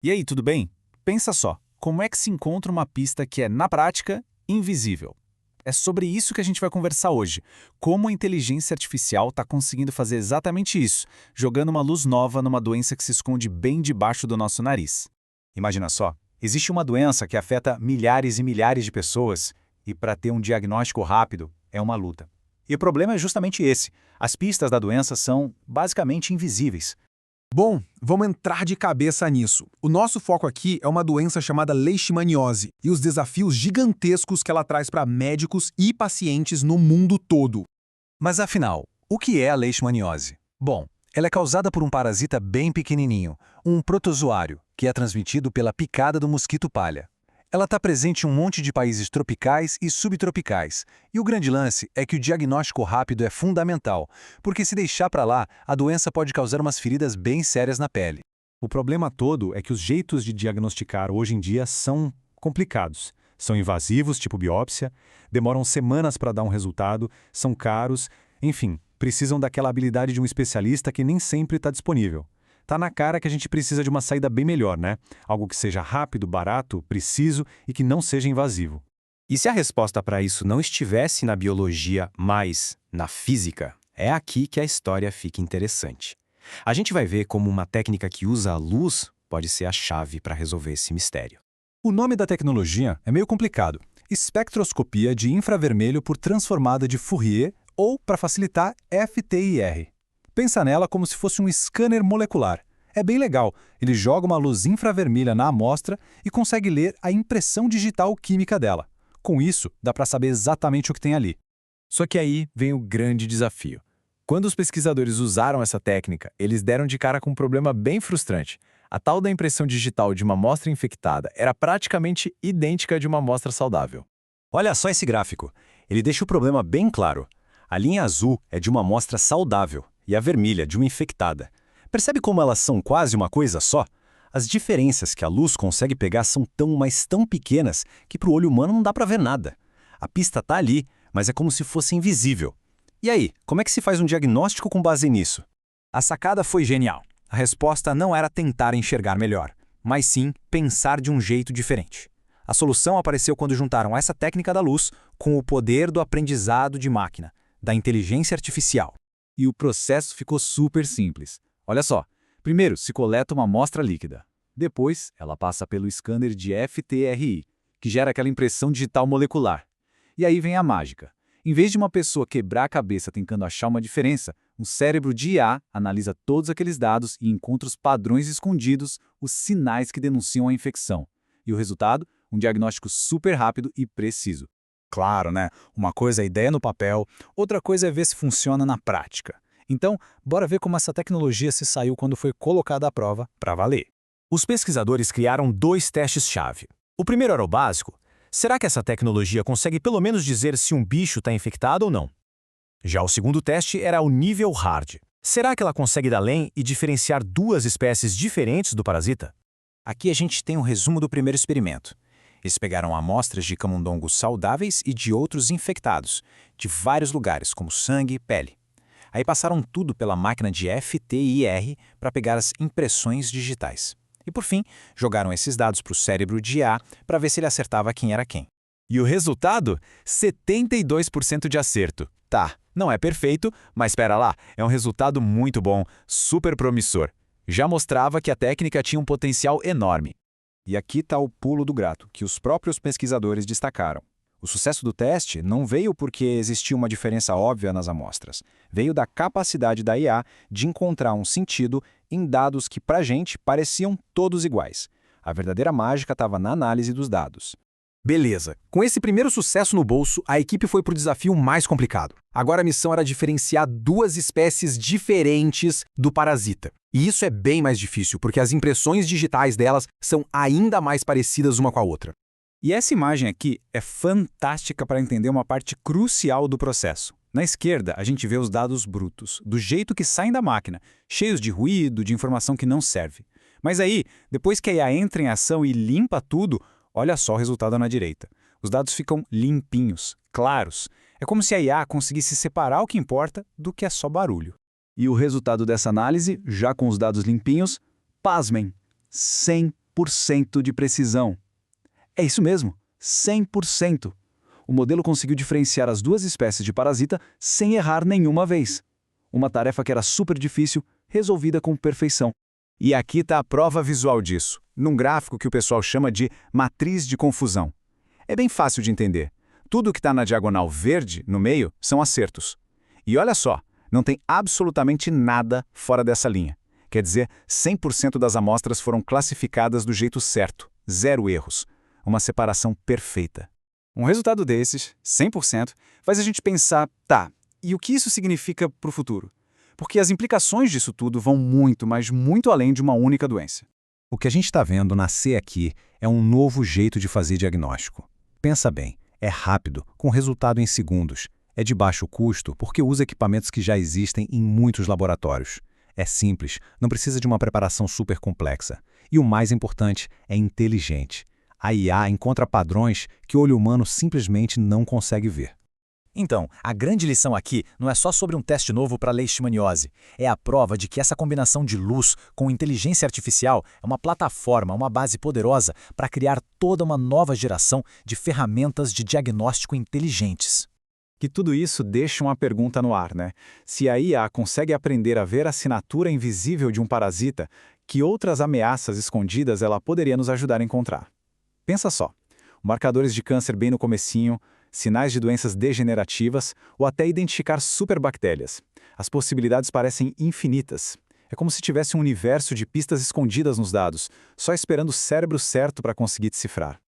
E aí, tudo bem? Pensa só, como é que se encontra uma pista que é, na prática, invisível? É sobre isso que a gente vai conversar hoje. Como a inteligência artificial está conseguindo fazer exatamente isso, jogando uma luz nova numa doença que se esconde bem debaixo do nosso nariz. Imagina só, existe uma doença que afeta milhares e milhares de pessoas e para ter um diagnóstico rápido é uma luta. E o problema é justamente esse. As pistas da doença são basicamente invisíveis. Bom, vamos entrar de cabeça nisso. O nosso foco aqui é uma doença chamada leishmaniose e os desafios gigantescos que ela traz para médicos e pacientes no mundo todo. Mas afinal, o que é a leishmaniose? Bom, ela é causada por um parasita bem pequenininho, um protozoário, que é transmitido pela picada do mosquito palha. Ela está presente em um monte de países tropicais e subtropicais. E o grande lance é que o diagnóstico rápido é fundamental, porque se deixar para lá, a doença pode causar umas feridas bem sérias na pele. O problema todo é que os jeitos de diagnosticar hoje em dia são complicados. São invasivos, tipo biópsia, demoram semanas para dar um resultado, são caros, enfim, precisam daquela habilidade de um especialista que nem sempre está disponível. Tá na cara que a gente precisa de uma saída bem melhor, né? Algo que seja rápido, barato, preciso e que não seja invasivo. E se a resposta para isso não estivesse na biologia, mas na física, é aqui que a história fica interessante. A gente vai ver como uma técnica que usa a luz pode ser a chave para resolver esse mistério. O nome da tecnologia é meio complicado. Espectroscopia de infravermelho por transformada de Fourier ou, para facilitar, FTIR. Pensa nela como se fosse um scanner molecular. É bem legal, ele joga uma luz infravermelha na amostra e consegue ler a impressão digital química dela. Com isso, dá para saber exatamente o que tem ali. Só que aí vem o grande desafio. Quando os pesquisadores usaram essa técnica, eles deram de cara com um problema bem frustrante. A tal da impressão digital de uma amostra infectada era praticamente idêntica à de uma amostra saudável. Olha só esse gráfico. Ele deixa o problema bem claro. A linha azul é de uma amostra saudável e a vermelha de uma infectada. Percebe como elas são quase uma coisa só? As diferenças que a luz consegue pegar são tão, mas tão pequenas que para o olho humano não dá para ver nada. A pista está ali, mas é como se fosse invisível. E aí, como é que se faz um diagnóstico com base nisso? A sacada foi genial. A resposta não era tentar enxergar melhor, mas sim pensar de um jeito diferente. A solução apareceu quando juntaram essa técnica da luz com o poder do aprendizado de máquina, da inteligência artificial. E o processo ficou super simples. Olha só, primeiro se coleta uma amostra líquida. Depois, ela passa pelo scanner de FTRI, que gera aquela impressão digital molecular. E aí vem a mágica. Em vez de uma pessoa quebrar a cabeça tentando achar uma diferença, um cérebro de IA analisa todos aqueles dados e encontra os padrões escondidos, os sinais que denunciam a infecção. E o resultado? Um diagnóstico super rápido e preciso. Claro, né? Uma coisa é a ideia no papel, outra coisa é ver se funciona na prática. Então, bora ver como essa tecnologia se saiu quando foi colocada à prova para valer. Os pesquisadores criaram 2 testes-chave. O primeiro era o básico. Será que essa tecnologia consegue pelo menos dizer se um bicho está infectado ou não? Já o segundo teste era o nível hard. Será que ela consegue ir além e diferenciar 2 espécies diferentes do parasita? Aqui a gente tem um resumo do primeiro experimento. Eles pegaram amostras de camundongos saudáveis e de outros infectados, de vários lugares, como sangue e pele. Aí passaram tudo pela máquina de FTIR para pegar as impressões digitais. E por fim, jogaram esses dados para o cérebro de IA para ver se ele acertava quem era quem. E o resultado? 72% de acerto. Tá, não é perfeito, mas espera lá, é um resultado muito bom, super promissor. Já mostrava que a técnica tinha um potencial enorme. E aqui está o pulo do gato, que os próprios pesquisadores destacaram. O sucesso do teste não veio porque existia uma diferença óbvia nas amostras. Veio da capacidade da IA de encontrar um sentido em dados que, pra gente, pareciam todos iguais. A verdadeira mágica estava na análise dos dados. Beleza. Com esse primeiro sucesso no bolso, a equipe foi para o desafio mais complicado. Agora a missão era diferenciar 2 espécies diferentes do parasita. E isso é bem mais difícil, porque as impressões digitais delas são ainda mais parecidas uma com a outra. E essa imagem aqui é fantástica para entender uma parte crucial do processo. Na esquerda, a gente vê os dados brutos, do jeito que saem da máquina, cheios de ruído, de informação que não serve. Mas aí, depois que a IA entra em ação e limpa tudo, olha só o resultado na direita. Os dados ficam limpinhos, claros. É como se a IA conseguisse separar o que importa do que é só barulho. E o resultado dessa análise, já com os dados limpinhos, pasmem, 100%. 100% de precisão. É isso mesmo, 100%. O modelo conseguiu diferenciar as duas espécies de parasita sem errar nenhuma vez. Uma tarefa que era super difícil, resolvida com perfeição. E aqui está a prova visual disso, num gráfico que o pessoal chama de matriz de confusão. É bem fácil de entender. Tudo que está na diagonal verde, no meio, são acertos. E olha só, não tem absolutamente nada fora dessa linha. Quer dizer, 100% das amostras foram classificadas do jeito certo, 0 erros. Uma separação perfeita. Um resultado desses, 100%, faz a gente pensar, tá, e o que isso significa para o futuro? Porque as implicações disso tudo vão muito, mas muito além de uma única doença. O que a gente está vendo nascer aqui é um novo jeito de fazer diagnóstico. Pensa bem, é rápido, com resultado em segundos. É de baixo custo porque usa equipamentos que já existem em muitos laboratórios. É simples, não precisa de uma preparação super complexa. E o mais importante, é inteligente. A IA encontra padrões que o olho humano simplesmente não consegue ver. Então, a grande lição aqui não é só sobre um teste novo para leishmaniose. É a prova de que essa combinação de luz com inteligência artificial é uma plataforma, uma base poderosa para criar toda uma nova geração de ferramentas de diagnóstico inteligentes. Que tudo isso deixa uma pergunta no ar, né? Se a IA consegue aprender a ver a assinatura invisível de um parasita, que outras ameaças escondidas ela poderia nos ajudar a encontrar? Pensa só, marcadores de câncer bem no comecinho, sinais de doenças degenerativas ou até identificar superbactérias. As possibilidades parecem infinitas. É como se tivesse um universo de pistas escondidas nos dados, só esperando o cérebro certo para conseguir decifrar.